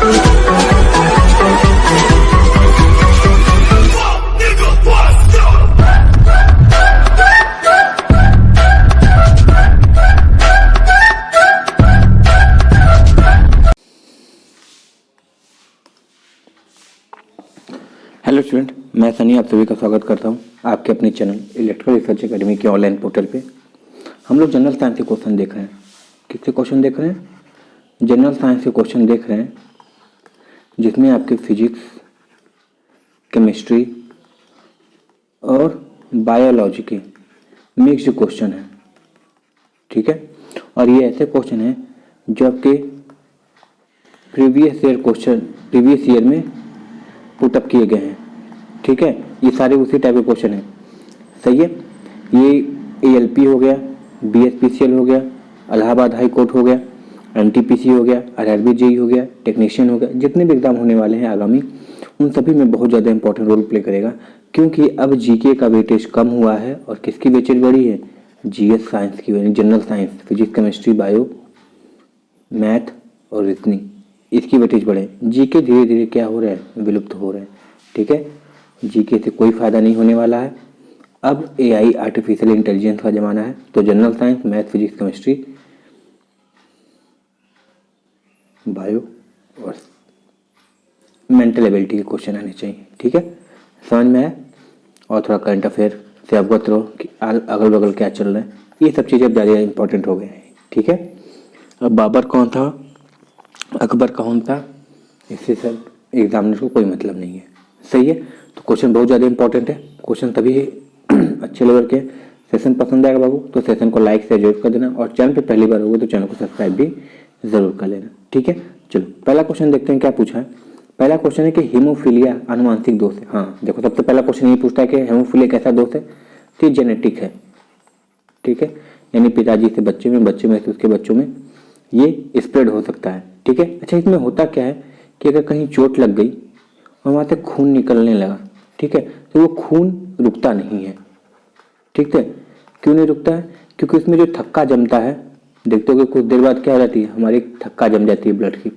Hello student, मैं सनी आप सभी का स्वागत करता हूं आपके अपने चैनल इलेक्ट्रिकल रिसर्च एकेडमी के ऑनलाइन पोर्टल पे। हम लोग जनरल साइंस के क्वेश्चन देख रहे हैं। किसके क्वेश्चन देख रहे हैं? जनरल साइंस के क्वेश्चन देख रहे हैं, जिसमें आपके फिजिक्स, केमिस्ट्री और बायोलॉजी के मिक्स्ड क्वेश्चन हैं। ठीक है, और ये ऐसे क्वेश्चन हैं जो आपके प्रीवियस ईयर में पुटअप किए गए हैं। ठीक है, ये सारे उसी टाइप के क्वेश्चन हैं। सही है, ये ALP हो गया, BSPCL हो गया, इलाहाबाद हाई कोर्ट हो गया, NTPC हो गया, RRB JEE हो गया, टेक्नीशियन हो गया, जितने भी एग्जाम होने वाले हैं आगामी, उन सभी में बहुत ज़्यादा इंपॉर्टेंट रोल प्ले करेगा। क्योंकि अब GK का वेटेज कम हुआ है और किसकी वेटेज बढ़ी है? GS साइंस की, general science, physics, chemistry, bio, math और रीजनिंग, इसकी वेटेज बढ़े। GK धीरे धीरे क्या हो रहा है? विलुप्त हो रहा है। ठीक है, GK से कोई फ़ायदा नहीं होने वाला है। अब AI आर्टिफिशियल इंटेलिजेंस का ज़माना है, तो general science, math, physics, chemistry, bio और मेंटल एबिलिटी के क्वेश्चन आने चाहिए। ठीक है, समझ में आया? और थोड़ा करंट अफेयर से अवगत रहो कि अगल बगल क्या चल रहा है। ये सब चीज़ें अब ज़्यादा इंपॉर्टेंट हो गए हैं। ठीक है, अब बाबर कौन था, अकबर कौन था, इससे सब एग्जामिनर को कोई मतलब नहीं है। सही है, तो क्वेश्चन बहुत ज़्यादा इंपॉर्टेंट है। क्वेश्चन तभी अच्छे लेवल के। सेशन पसंद आएगा बाबू तो सेशन को लाइक से जरूर कर देना, और चैनल पे पहली बार होगा तो चैनल को सब्सक्राइब भी जरूर कर लेना। ठीक है, चलो पहला क्वेश्चन देखते हैं क्या पूछा है। पहला क्वेश्चन है कि हीमोफीलिया आनुवांशिक दोष है। हाँ देखो, सबसे पहला क्वेश्चन ये पूछता है कि हीमोफीलिया कैसा दोष है? तो जेनेटिक है। ठीक है, यानी पिताजी से बच्चे में, बच्चे में से उसके बच्चों में ये स्प्रेड हो सकता है। ठीक है, अच्छा इसमें होता क्या है कि अगर कहीं चोट लग गई और वहाँ से खून निकलने लगा, ठीक है, तो वो खून रुकता नहीं है। ठीक है, क्यों नहीं रुकता है? क्योंकि उसमें जो थक्का जमता है, देखते हो कि कुछ देर बाद क्या हो जाती है, हमारी थक्का जम जाती है ब्लड की,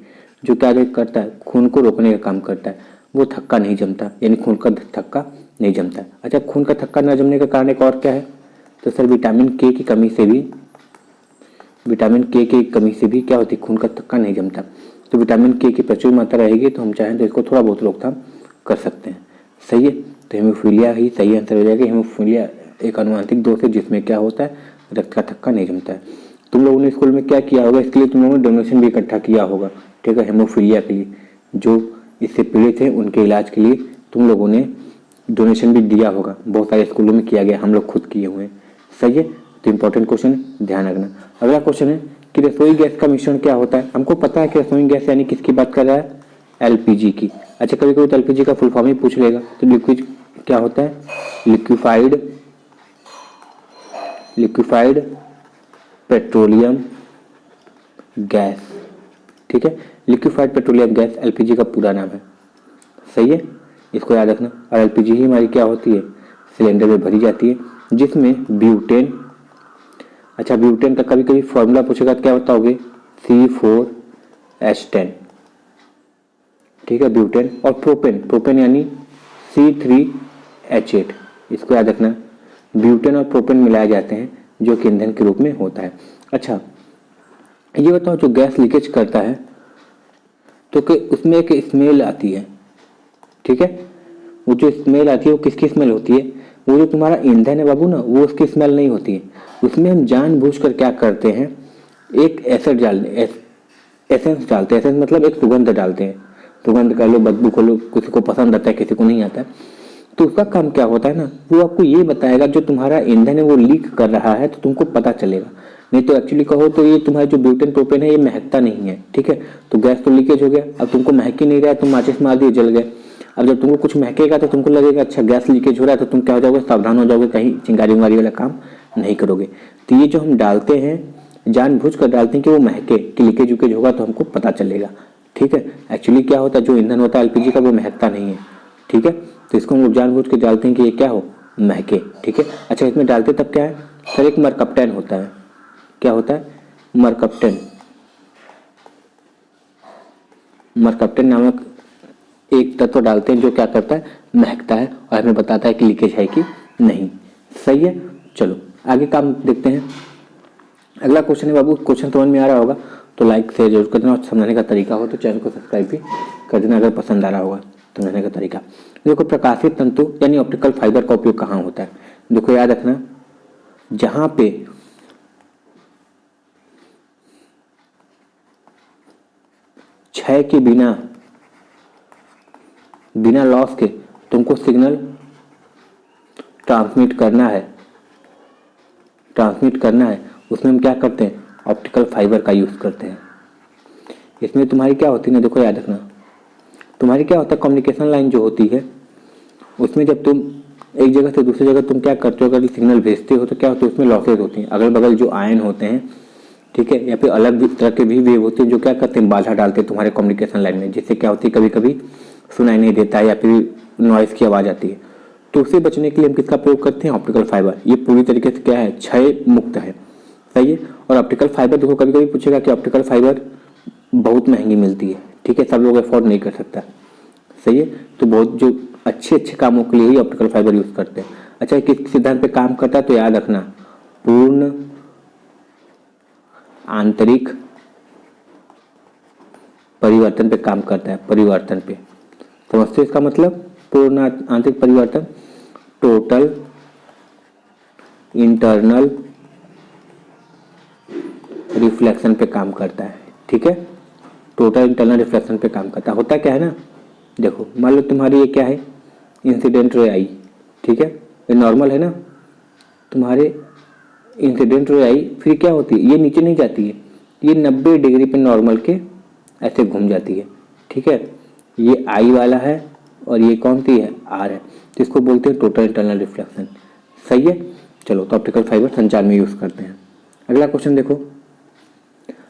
जो क्या करता है, खून को रोकने का काम करता है। वो थक्का नहीं जमता, यानी खून का थक्का नहीं जमता है। अच्छा, खून का थक्का न जमने का कारण एक और क्या है? तो सर विटामिन के की कमी से भी क्या होती है? खून का थक्का नहीं जमता। तो विटामिन के की प्रचुर मात्रा रहेगी तो हम चाहें तो इसको थोड़ा बहुत रोकथाम कर सकते हैं। सही है, तो हीमोफीलिया ही सही आंसर हो जाएगा। हीमोफीलिया एक आनुवंशिक दोष है जिसमें क्या होता है, रक्त का थक्का नहीं जमता है। तुम लोगों ने स्कूल में क्या किया होगा, इसके लिए तुम लोगों ने डोनेशन भी इकट्ठा किया होगा। ठीक है, हीमोफीलिया के लिए जो इससे पीड़ित हैं उनके इलाज के लिए तुम लोगों ने डोनेशन भी दिया होगा। बहुत सारे स्कूलों में किया गया, हम लोग खुद किए हुए हैं। सही है, तो इंपॉर्टेंट क्वेश्चन ध्यान रखना। अगला क्वेश्चन है कि रसोई गैस का मिश्रण क्या होता है? हमको पता है कि रसोई गैस यानी किसकी बात कर रहा है? LPG की। अच्छा, कभी कभी तो LPG का फुल फॉर्म ही पूछ लेगा। तो लिक्विड क्या होता है? Liquefied petroleum gas. ठीक है, लिक्विफाइड पेट्रोलियम गैस LPG का पूरा नाम है। सही है, इसको याद रखना। और LPG ही हमारी क्या होती है? सिलेंडर में भरी जाती है, जिसमें ब्यूटेन। अच्छा, ब्यूटेन का कभी कभी फॉर्मूला पूछेगा तो क्या बताओगे? C4H10। ठीक है, ब्यूटेन। और प्रोपेन यानी C3H8। इसको याद रखना। ब्यूटेन और प्रोपेन मिलाए जाते हैं जो कि ईंधन के रूप में होता है। अच्छा, ये बताओ, जो गैस लीकेज करता है तो कि उसमें एक स्मेल आती है। ठीक है, वो जो स्मेल आती है वो किसकी स्मेल होती है? वो जो तुम्हारा ईंधन है बाबू ना, वो उसकी स्मेल नहीं होती है। उसमें हम जानबूझकर क्या करते हैं, एक एसेंस डालते हैं। एसेंस मतलब एक सुगंध डालते हैं। सुगंध कर लो, बदबू कर लो, किसी को पसंद आता है, किसी को नहीं आता है। तो उसका काम क्या होता है ना, वो आपको ये बताएगा जो तुम्हारा ईंधन है वो लीक कर रहा है, तो तुमको पता चलेगा। नहीं तो एक्चुअली कहो तो ये तुम्हारा जो ब्यूटेन प्रोपेन है ये महकता नहीं है। ठीक है, तो गैस तो लीकेज हो गया, अब तुमको महक ही नहीं रहा है, तुम माचिस मार दिए, जल गए। अब जब तुमको कुछ महकेगा तो तुमको लगेगा अच्छा गैस लीकेज हो रहा है, तो तुम क्या हो जाओगे? सावधान हो जाओगे, कहीं चिंगारी उंगारी वाला काम नहीं करोगे। तो ये जो हम डालते हैं, जानबूझ कर डालते हैं कि वो महके, कि लीकेज उकेज होगा तो हमको पता चलेगा। ठीक है, एक्चुअली क्या होता है, जो ईंधन होता है LPG का वो महकता नहीं है। ठीक है, तो इसको हम लोग जानबूझ के डालते हैं कि ये क्या हो, महके। ठीक है, अच्छा इसमें डालते तब क्या है सर? एक मरकप्टन होता है। क्या होता है? मरकप्टन। मरकप्टन नामक एक तत्व डालते हैं जो क्या करता है, महकता है और हमें बताता है कि लीकेज है कि नहीं। सही है, चलो आगे काम देखते हैं। अगला क्वेश्चन है बाबू, क्वेश्चन समझ में आ रहा होगा तो लाइक शेयर जरूर कर देना, और समझने का तरीका हो तो चैनल को सब्सक्राइब भी कर देना अगर पसंद आ रहा होगा समझने का तरीका। देखो, प्रकाशित तंतु यानी ऑप्टिकल फाइबर का उपयोग कहाँ होता है। देखो याद रखना, जहां पे क्षय के बिना लॉस के तुमको सिग्नल ट्रांसमिट करना है, उसमें हम क्या करते हैं, ऑप्टिकल फाइबर का यूज़ करते हैं। इसमें तुम्हारी क्या होती है ना, देखो याद रखना, तुम्हारी क्या होता है, कम्युनिकेशन लाइन जो होती है उसमें जब तुम एक जगह से दूसरी जगह तुम क्या करते हो, अगर सिग्नल भेजते हो तो क्या होता है, उसमें लॉसेज होती हैं, अगल बगल जो आयन होते हैं, ठीक है, या फिर अलग तरह के भी वेव होते हैं जो क्या करते हैं, बाधा डालते हैं तुम्हारे कम्युनिकेशन लाइन में, जिससे क्या होती है, कभी कभी सुनाई नहीं देता है या फिर नॉइज़ की आवाज़ आती है। तो उससे बचने के लिए हम किसका प्रयोग करते हैं, ऑप्टिकल फाइबर। ये पूरी तरीके से क्या है, क्षय मुक्त है। सही है। और ऑप्टिकल फाइबर देखो, कभी कभी पूछेगा कि ऑप्टिकल फाइबर बहुत महंगी मिलती है, ठीक है, सब लोग अफोर्ड नहीं कर सकता। सही है, तो बहुत जो अच्छे कामों के लिए ही ऑप्टिकल फाइबर यूज़ करते हैं। अच्छा, किस सिद्धांत पे काम करता है, तो याद रखना, पूर्ण आंतरिक परिवर्तन पे काम करता है, परिवर्तन पे। समझते इसका मतलब, पूर्ण आंतरिक परिवर्तन, टोटल इंटरनल रिफ्लेक्शन पे काम करता है। ठीक है, टोटल इंटरनल रिफ्लेक्शन पे काम करता है। होता क्या है ना, देखो मान लो तुम्हारी ये क्या है, इंसिडेंट रे आई, ठीक है, ये नॉर्मल है ना, तुम्हारे इंसिडेंट रे आई, फिर क्या होती है, ये नीचे नहीं जाती है, ये 90 डिग्री पे नॉर्मल के ऐसे घूम जाती है। ठीक है, ये आई वाला है और ये कौन सी है, आर है, तो इसको बोलते हैं टोटल इंटरनल रिफ्लेक्शन। सही है, चलो तो ऑप्टिकल फाइबर संचार में यूज़ करते हैं। अगला क्वेश्चन देखो,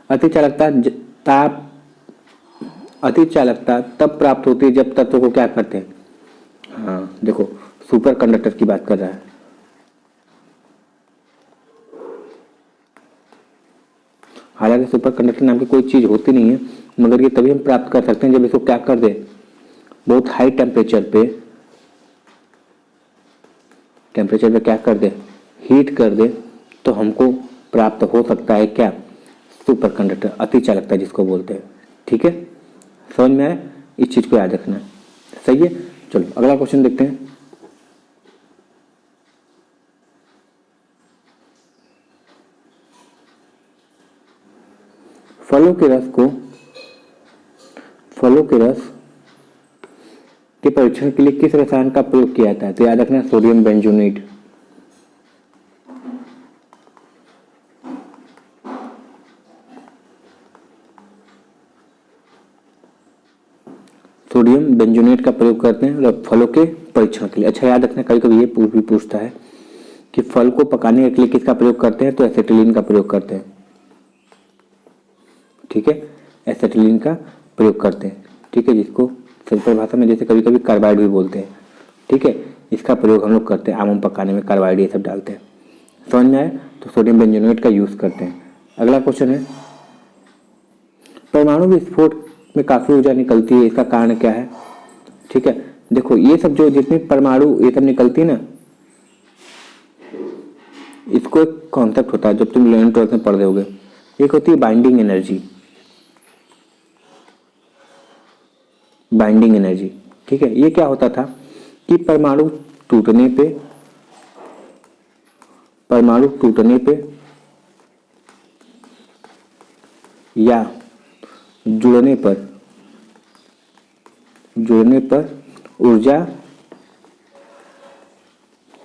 अति चालकता तब प्राप्त होती है जब तत्व को क्या करते हैं, हाँ देखो सुपर कंडक्टर की बात कर रहा है। हालांकि सुपर कंडक्टर नाम की कोई चीज होती नहीं है, मगर ये तभी हम प्राप्त कर सकते हैं जब इसको क्या कर दे, बहुत हाई टेम्परेचर पे क्या कर दे, हीट कर दे, तो हमको प्राप्त हो सकता है क्या, सुपर कंडक्टर, अति चालकता जिसको बोलते हैं। ठीक है, समझ में आया, इस चीज को याद रखना है। सही है, चलो अगला क्वेश्चन देखते हैं। फलों के रस के परीक्षण के लिए किस रसायन का प्रयोग किया जाता है, तो याद रखना सोडियम बेंजोनेट। सोडियम बेंजोनेट का प्रयोग करते हैं फलों के परीक्षण के लिए। अच्छा याद रखना, कभी कभी ये भी पूछता है कि फल को पकाने के लिए किसका प्रयोग करते हैं, तो एसिटिलीन का प्रयोग करते हैं। ठीक है, एसिटिलीन का प्रयोग करते हैं। ठीक है, जिसको सिंपल भाषा में जैसे कभी कभी कार्बाइड भी बोलते हैं। ठीक है, इसका प्रयोग हम लोग करते हैं आम पकाने में, कार्बाइड ये सब डालते हैं। समझ में आए, तो सोडियम बेंजोनेट का यूज करते हैं। अगला क्वेश्चन है, परमाणु विस्फोट में काफी ऊर्जा निकलती है, इसका कारण क्या है। ठीक है, देखो ये सब जो जितनी परमाणु ये सब निकलती है ना, इसको एक कॉन्सेप्ट होता है जब तुम 11th में पढ़ रहोगे, एक होती है बाइंडिंग एनर्जी। बाइंडिंग एनर्जी, ठीक है, ये क्या होता था कि परमाणु टूटने पे या जुड़ने पर ऊर्जा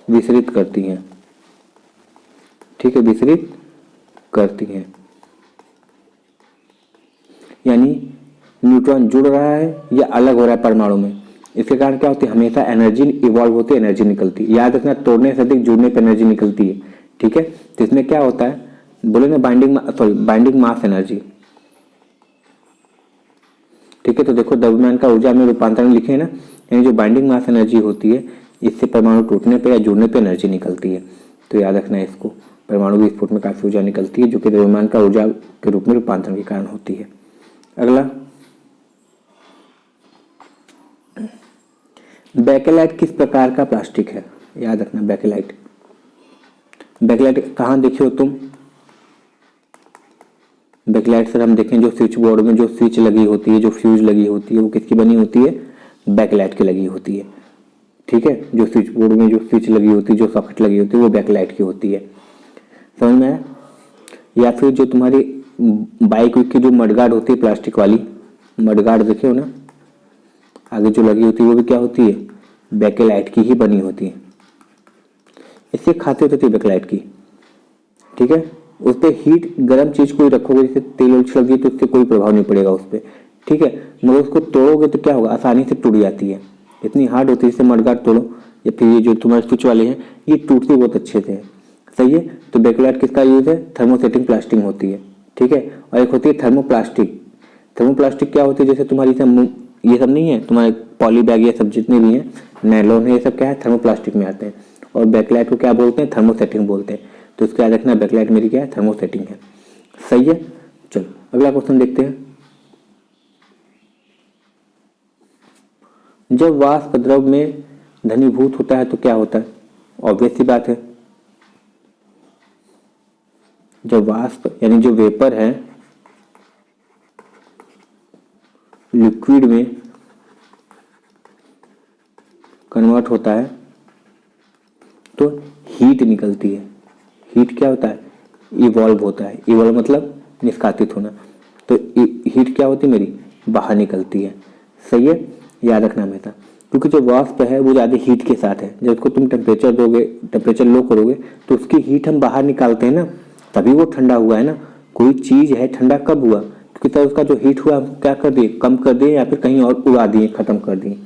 विसरित करती हैं। ठीक है, विसरित करती हैं, यानी न्यूट्रॉन जुड़ रहा है या अलग हो रहा है परमाणु में, इसके कारण क्या होती है, हमेशा एनर्जी इवॉल्व होती है, एनर्जी निकलती है। याद रखना, तोड़ने से अधिक जुड़ने पर एनर्जी निकलती है। ठीक है, तो इसमें क्या होता है, बोले ना बाइंडिंग मास एनर्जी। ठीक है, तो देखो द्रव्यमान का ऊर्जा में रूपांतरण लिखे ना, यानी जो बाइंडिंग मास एनर्जी होती है, इससे परमाणु टूटने पे या जुड़ने पे एनर्जी निकलती है। तो याद रखना है इसको, परमाणु विस्फोट में काफी ऊर्जा निकलती है जो कि द्रव्यमान का ऊर्जा के रूप में रूपांतरण के कारण होती है। अगला, बेकेलाइट किस प्रकार का प्लास्टिक है? याद रखना, बेकेलाइट। बेकेलाइट कहाँ देखे हो तुम? बेकेलाइट सर हम देखें जो स्विच बोर्ड में जो स्विच लगी होती है, जो फ्यूज लगी होती है, वो किसकी बनी होती है? बैकलाइट की लगी होती है। ठीक है, जो स्विच बोर्ड में जो स्विच लगी होती है, जो सॉकेट लगी होती है, वो बैकलाइट की होती है। समझ में आया? या फिर जो तुम्हारी बाइक की जो मडगार्ड होती है प्लास्टिक वाली, मडगार्ड देखे हो ना, आगे जो लगी होती है वो भी क्या होती है? बैकलाइट की ही बनी होती है। इससे खासियत होती है बैकलाइट की। ठीक है, उस पर हीट गर्म चीज कोई रखोगे, जैसे तेल उल छिड़क दिए तो उससे कोई प्रभाव नहीं पड़ेगा उस पर। ठीक है, मगर उसको तोड़ोगे तो क्या होगा? आसानी से टूट जाती है, इतनी हार्ड होती है। जैसे मडगार्ड तोड़ो या फिर ये जो तुम्हारे स्विच वाले हैं, ये टूटती बहुत अच्छे से। सही है, तो बैकलाइट किसका यूज है? थर्मोसेटिंग प्लास्टिक होती है। ठीक है, और एक होती है थर्मोप्लास्टिक। थर्मोप्लास्टिक क्या होती है? जैसे तुम्हारी ये सब नहीं है तुम्हारे पॉली बैग, ये सब जितने भी हैं, नायलॉन है, ये सब क्या है? थर्मोप्लास्टिक में आते हैं। और बैकलाइट को क्या बोलते हैं? थर्मोसेटिंग बोलते हैं। तो इसका याद रखना, बैकलाइट मेरी क्या है? थर्मोसेटिंग है। सही है, चलो अगला क्वेश्चन देखते हैं। जब वाष्प द्रव में घनीभूत होता है तो क्या होता है? ऑब्वियस सी बात है, जब वाष्प यानी जो वेपर है लिक्विड में कन्वर्ट होता है तो हीट निकलती है। हीट क्या होता है? इवॉल्व होता है। इवॉल्व मतलब निष्कासित होना। तो हीट क्या होती है मेरी? बाहर निकलती है। सही है, याद रखना हमेशा, क्योंकि जो वाष्प है वो ज़्यादा हीट के साथ है। जब उसको तुम टेम्परेचर दोगे, टेम्परेचर लो करोगे तो उसकी हीट हम बाहर निकालते हैं ना, तभी वो ठंडा हुआ है ना। कोई चीज़ है ठंडा कब हुआ? क्योंकि तब उसका जो हीट हुआ हम क्या कर दिए? कम कर दिए या फिर कहीं और उड़ा दिए, खत्म कर दिए।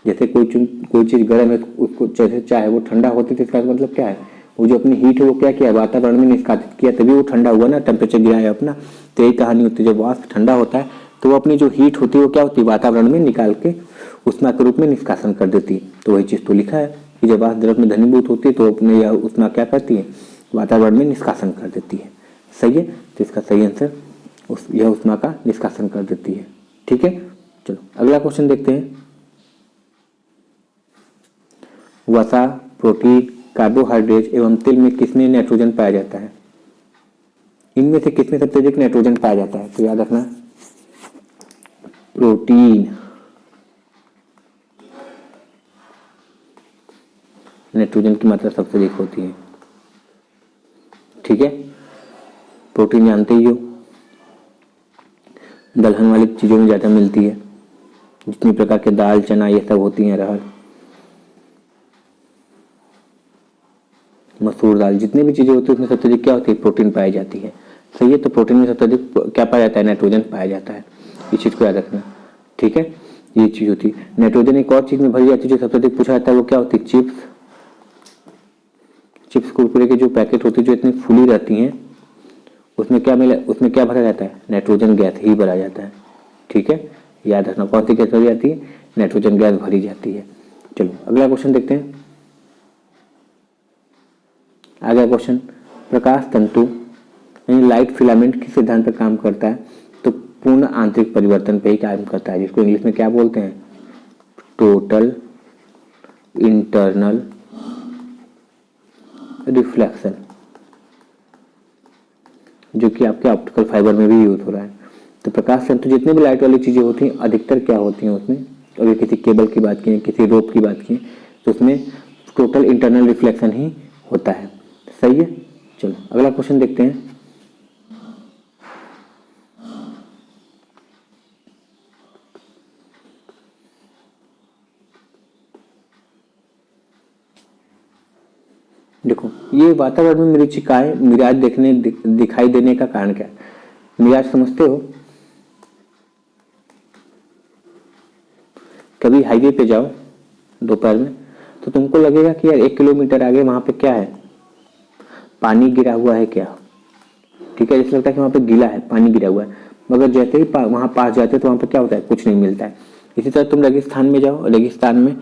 जैसे कोई चीज़ गर्म है, उसको जैसे चाहे वो ठंडा होती थी, इसका मतलब क्या है? वो जो अपनी हीट है वो क्या किया? वातावरण में निष्कासित किया, तभी वो ठंडा हुआ ना, टेम्परेचर गिराया अपना। तो यही कहानी होती है, जब वाष्प ठंडा होता है तो वो अपनी जो हीट होती है वो क्या होती है? वातावरण में निकाल के उष्मा के रूप में निष्कासन कर देती है। तो वही चीज़ तो लिखा है कि जब वाष्प द्रव में घनीभूत होती है तो अपने यह उष्मा क्या करती है? वातावरण में निष्कासन कर देती है। सही है, तो इसका सही आंसर यह उष्मा का निष्कासन कर देती है। ठीक है, चलो अगला क्वेश्चन देखते हैं। वसा, प्रोटीन, कार्बोहाइड्रेट एवं तेल में किसमें नाइट्रोजन पाया जाता है? इनमें से किसमें सबसे अधिक नाइट्रोजन पाया जाता है? तो याद रखना, प्रोटीन। नाइट्रोजन की मात्रा सबसे अधिक होती है। ठीक है, प्रोटीन जानते ही हो, दलहन वाली चीजों में ज्यादा मिलती है। जितनी प्रकार के दाल, चना, ये सब होती हैं, अरहर, मसूर दाल, जितनी भी चीजें होती है उसमें सबसे अधिक क्या होती है? प्रोटीन पाई जाती है। सही है, तो प्रोटीन में सबसे अधिक क्या पाया जाता है? नाइट्रोजन पाया जाता है। इस चीज को याद रखना। ठीक है, ये चीज होती है। नाइट्रोजन एक और चीज में भरी जाती है जो सबसे अधिक पूछा जाता है, वो क्या होती है? चिप्स कुरकुरे के जो पैकेट होती है जो इतनी फूली रहती हैं, उसमें क्या भरा जाता है? नाइट्रोजन गैस ही भरा जाता है। ठीक है, याद रखना, कौन सी गैस भरी जाती है? नाइट्रोजन गैस भरी जाती है। चलो अगला क्वेश्चन देखते हैं। अगला क्वेश्चन, प्रकाश तंतु यानी लाइट फिलामेंट किस सिद्धांत पर काम करता है? तो पूर्ण आंतरिक परिवर्तन पे ही काम करता है, जिसको इंग्लिश में क्या बोलते हैं? टोटल इंटरनल रिफ्लेक्शन, जो कि आपके ऑप्टिकल फाइबर में भी यूज हो रहा है। तो प्रकाश तंतु जितने भी लाइट वाली चीजें होती हैं अधिकतर क्या होती हैं उसमें? अगर किसी केबल की बात की, किसी रोप की बात की, तो उसमें टोटल इंटरनल रिफ्लेक्शन ही होता है। सही है, चलो अगला क्वेश्चन देखते हैं। देखो, ये वातावरण में मरीचिकाएं मिराज दिखाई देने का कारण क्या है? मिराज समझते हो? कभी हाईवे पे जाओ दोपहर में तो तुमको लगेगा कि यार 1 किलोमीटर आगे वहां पे क्या है? पानी गिरा हुआ है क्या? ठीक है, जैसे लगता है कि वहां पे गीला है, पानी गिरा हुआ है, मगर जैसे ही वहां पास जाते तो वहां पे क्या होता है? कुछ नहीं मिलता है। इसी तरह तुम रेगिस्तान में जाओ, रेगिस्तान में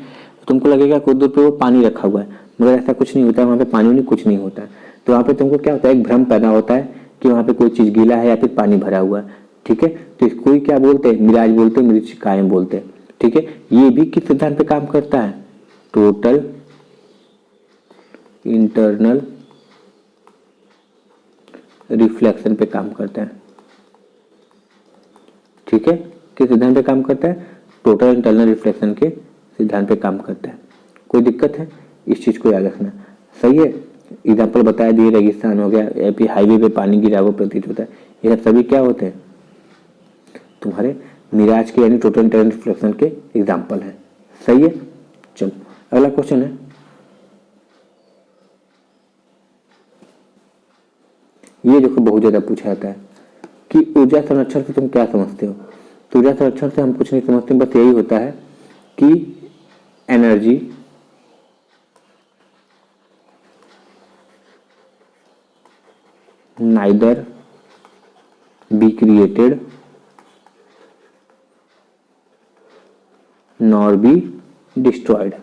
तुमको लगेगा कुछ दूर पे वो पानी रखा हुआ है, मगर ऐसा कुछ नहीं होता है, वहां पे पानी नहीं, कुछ नहीं होता है। तो वहां पे तुमको क्या होता है? एक भ्रम पैदा होता है कि वहां पे कोई चीज गीला है या फिर पानी भरा हुआ है। ठीक है, तो इसको ही क्या बोलते हैं? मिराज बोलते हैं, मरीचिकाएं बोलते हैं। ठीक है, ये भी किस सिद्धांत पे काम करता है? टोटल इंटरनल रिफ्लेक्शन पे काम करता है। ठीक है, किस सिद्धांत पे काम करता है? टोटल इंटरनल रिफ्लेक्शन के सिद्धांत पे काम करता है। कोई दिक्कत है? इस चीज को याद रखना। सही है, एग्जाम्पल बता दिए, रेगिस्तान हो गया या फिर हाईवे पे पानी गिरा हुआ प्रतीत होता है, ये सब सभी क्या होते हैं? तुम्हारे मिराज के यानी टोटल इंटरनल रिफ्लेक्शन के एग्जाम्पल है। सही है, चलो अगला क्वेश्चन है, ये जो बहुत ज्यादा पूछा जाता है कि ऊर्जा संरक्षण से तुम क्या समझते हो? तो ऊर्जा संरक्षण से हम कुछ नहीं समझते, बस यही होता है कि energy neither be created nor be destroyed.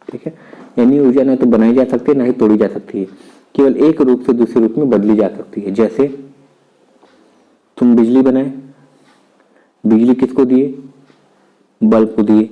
ठीक है, यानी ऊर्जा ना तो बनाई जा सकती है ना ही तोड़ी जा सकती है, केवल एक रूप से दूसरे रूप में बदली जा सकती है। जैसे तुम बिजली बनाए, बिजली किसको दिए? बल्ब को दिए,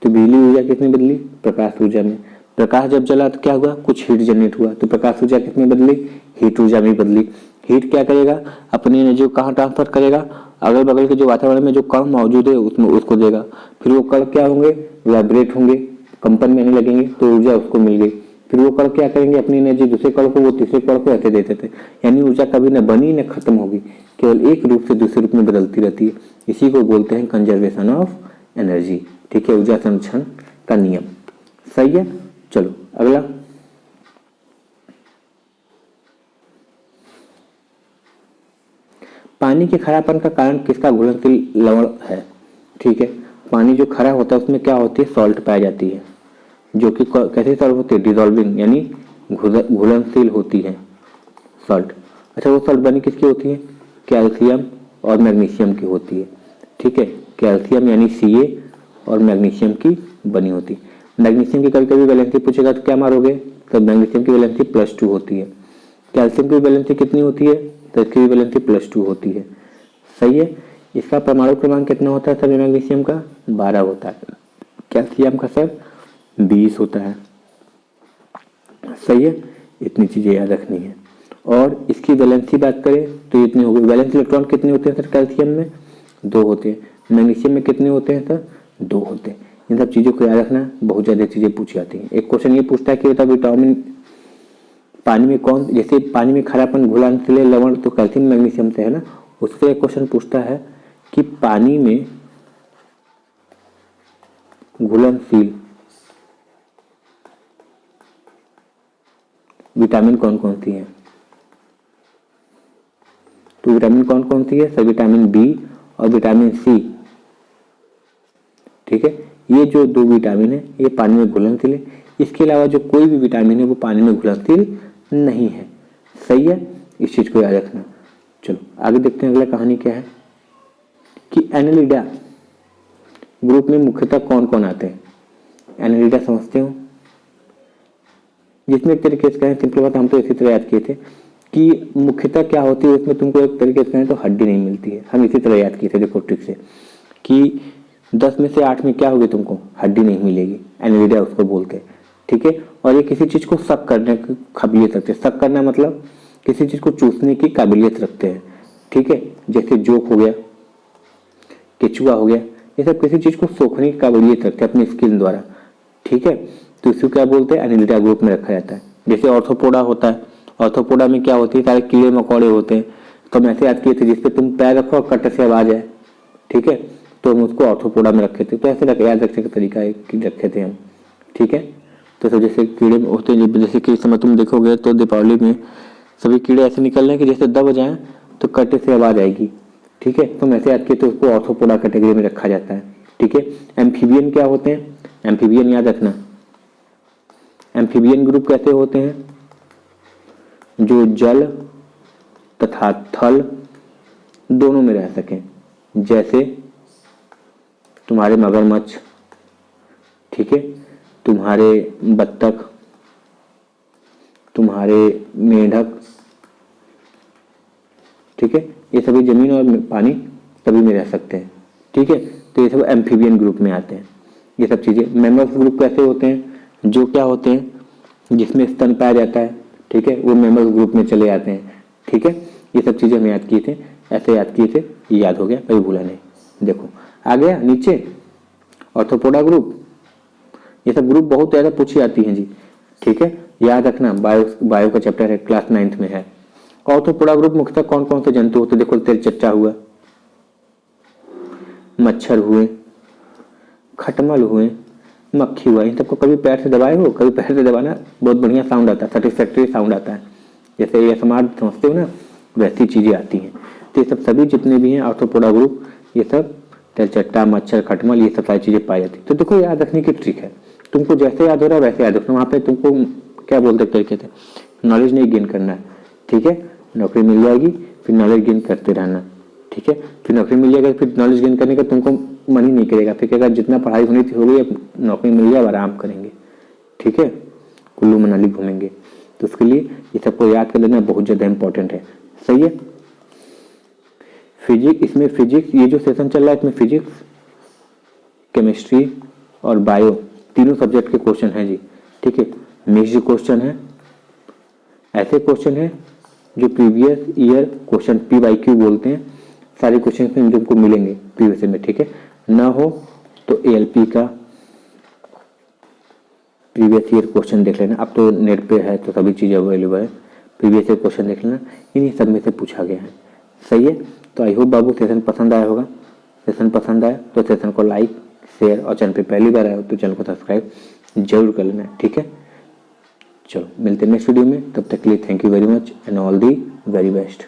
तो बिजली ऊर्जा किसमें बदली? प्रकाश ऊर्जा में। प्रकाश जब जला तो क्या हुआ? कुछ हीट जनरेट हुआ, तो प्रकाश ऊर्जा किसमें बदली? हीट ऊर्जा में बदली। हीट क्या करेगा? अपनी एनर्जी को कहाँ ट्रांसफर करेगा? अगल बगल के जो वातावरण में जो कण मौजूद है उसमें उसको देगा, फिर वो कण क्या होंगे? वाइब्रेट होंगे, कंपन में आने लगेंगे, तो ऊर्जा उसको मिल गई। फिर वो कण क्या करेंगे? अपनी एनर्जी दूसरे कण को, वो तीसरे कण को ऐसे देते थे। यानी ऊर्जा कभी न बनी न खत्म होगी, केवल एक रूप से दूसरे रूप में बदलती रहती है। इसी को बोलते हैं कंजर्वेशन ऑफ एनर्जी। ठीक है, ऊर्जा संरक्षण का नियम। सही है, चलो अगला, पानी के खरापन का कारण किसका घुलनशील लवण है? ठीक है, पानी जो खरा होता है उसमें क्या होती है? सॉल्ट पाई जाती है, जो कि कैसे सॉल्ट होती है? डिजॉल्विंग, यानी घुलनशील होती है सॉल्ट। अच्छा, वो सॉल्ट बनी किसकी होती है? कैल्शियम और मैग्नीशियम की होती है। ठीक है, कैल्शियम यानी Ca और मैग्नीशियम की बनी होती है। मैग्नीशियम की कभी कभी वैलेंसी पूछेगा तो क्या मारोगे? तो मैग्नीशियम की वैलेंसी +2 होती है। कैल्शियम की वैलेंसी कितनी होती है? तो इसकी वैलेंसी +2 होती है। सही है, इसका परमाणु क्रमांक कितना होता है सर? मैग्नीशियम का 12 होता है, कैल्शियम का सर 20 होता है। सही है, इतनी चीजें याद रखनी है। और इसकी वैलेंसी बात करें तो इतनी होगी। वैलेंस इलेक्ट्रॉन कितने होते हैं सर? कैल्शियम में 2 होते हैं। मैग्नीशियम में कितने होते हैं सर? 2 होते हैं। इन सब चीजों को याद रखना, बहुत ज्यादा चीजें पूछी जाती हैं। एक क्वेश्चन ये पूछता है कि बेटा विटामिन पानी में कौन, जैसे पानी में खारापन घुलनशील लवण तो कैल्शियम मैग्नीशियम से है ना, उससे एक क्वेश्चन पूछता है कि पानी में घुलनशील विटामिन कौन कौन सी है? तो विटामिन कौन कौन सी है सर? विटामिन बी और विटामिन सी। ठीक है, ये जो 2 विटामिन है ये पानी में घुलनशील है। इसके अलावा जो कोई भी विटामिन है वो पानी में घुलनशील नहीं है। सही है, इस चीज को याद रखना। चलो आगे देखते हैं, अगला कहानी क्या है कि एनेलिडा ग्रुप में मुख्यतः कौन कौन आते हैं? एनेलिडा समझते हो, जिसमें एक तरीके से कहें, सिंपल बात हम तो इसी तरह याद किए थे कि मुख्यतः क्या होती है उसमें, तुमको एक तरीके से कहें तो हड्डी नहीं मिलती है। हम इसी तरह याद किए थे, देखो ट्रिक से, कि 10 में से 8 में क्या होगी? तुमको हड्डी नहीं मिलेगी। एनेलिडा उसको बोलते हैं। ठीक है, और ये किसी चीज को शक करने की काबिलियत रखते हैं। शक करना मतलब किसी चीज को चूसने की काबिलियत रखते हैं। ठीक है, जैसे जोक हो गया, केचुआ हो गया, ये सब किसी चीज को सोखने की काबिलियत रखते हैं अपनी स्किन द्वारा। ठीक है, तो इसको क्या बोलते हैं? एनेलिडा ग्रुप में रखा जाता है। जैसे ऑर्थोपोडा होता है, ऑर्थोपोडा में क्या होती है? सारे कीड़े मकोड़े होते हैं। तो हम ऐसे याद किए थे, जिसपे तुम पैर रखो और कट से आवाज आए। ठीक है, तो हम उसको ऑर्थोपोडा में रखे थे। तो ऐसे याद रखने का तरीका रखे थे हम। ठीक है, तो जैसे कीड़े होते हैं, जैसे कि इस समय तुम देखोगे तो दीपावली में सभी कीड़े ऐसे निकल रहे हैं कि जैसे दब जाए तो कटे से आवाज आएगी। ठीक है, तो हम ऐसे याद किए तो उसको ऑर्थोपोडा कैटेगरी में रखा जाता है। ठीक है, एम्फीबियन क्या होते हैं? एम्फीबियन याद रखना, एम्फीबियन ग्रुप कैसे होते हैं? जो जल तथा थल दोनों में रह सकें। जैसे तुम्हारे मगरमच्छ, ठीक है, तुम्हारे बत्तख, तुम्हारे मेंढक। ठीक है, ये सभी जमीन और पानी सभी में रह सकते हैं। ठीक है। तो ये सब एम्फीबियन ग्रुप में आते हैं ये सब चीज़ें। मेमल्स ग्रुप कैसे होते हैं, जो क्या होते हैं जिसमें स्तन पाया जाता है, ठीक है, वो मेमल्स ग्रुप में चले जाते हैं, ठीक है। ये सब चीज़ें हम याद किए थे, ऐसे याद किए थे, ये याद हो गया, कभी भूला नहीं। देखो आ गया नीचे ऑर्थोपोडा ग्रुप, ये सब ग्रुप बहुत ज़्यादा पूछी आती हैं जी, ठीक है, याद रखना। बायो का चैप्टर है, क्लास 9th में है। ऑर्थोपोडा ग्रुप मुख्यतः कौन कौन से जंतु होते हैं, देखो तेलचट्टा हुआ, मच्छर हुए, खटमल हुए, मक्खी हुआ। इन सबको कभी पैर से दबाए हो, कभी पैर से दबाना बहुत बढ़िया साउंड आता है, सेटिस्फैक्ट्री साउंड आता है, जैसे ये समाज समझते हो ना, वैसी चीज़ें आती हैं। तो ये सब सभी जितने भी हैं ऑर्थोपोडा ग्रुप, ये सब तेलचट्टा, मच्छर, खटमल, ये सब सारी चीज़ें पाई जाती है। तो देखो याद रखने की ट्रिक है, तुमको जैसे याद हो रहा है वैसे याद रखना। वहाँ पे तुमको क्या बोलते तरीके से नॉलेज नहीं गेन करना है, ठीक है। नौकरी मिल जाएगी फिर नॉलेज गेन करते रहना, ठीक है। फिर नौकरी मिल जाएगी फिर नॉलेज गेन करने का तुमको मन ही नहीं करेगा, फिर कहेगा जितना पढ़ाई होनी थी हो गई, अब नौकरी मिल गया, अब आराम करेंगे, ठीक है, कुल्लू मनाली घूमेंगे। तो उसके लिए ये सबको याद कर लेना बहुत ज़्यादा इंपॉर्टेंट है, सही है। फिजिक्स, इसमें फिजिक्स ये जो सेशन चल रहा है इसमें फिजिक्स, केमिस्ट्री और बायो तीनों सब्जेक्ट के क्वेश्चन हैं जी, ठीक है। मिक्स्ड क्वेश्चन है, ऐसे क्वेश्चन है जो प्रीवियस ईयर क्वेश्चन PYQ बोलते हैं, सारे क्वेश्चन में तुमको मिलेंगे प्रीवियस में, ठीक है। ना हो तो ALP का प्रीवियस ईयर क्वेश्चन देख लेना, अब तो नेट पे है तो सभी चीज़ें अवेलेबल है, प्रीवियस ईयर क्वेश्चन देख लेना, इन्हीं सब में से पूछा गया है, सही है। तो आई होप बाबू सेशन पसंद आया होगा। सेशन पसंद आया तो सेशन को लाइक, शेयर और चैनल पे पहली बार आए हो तो चैनल को सब्सक्राइब जरूर कर लेना, ठीक है। चलो मिलते हैं नेक्स्ट वीडियो में, तब तक के लिए thank you very much and all the very best.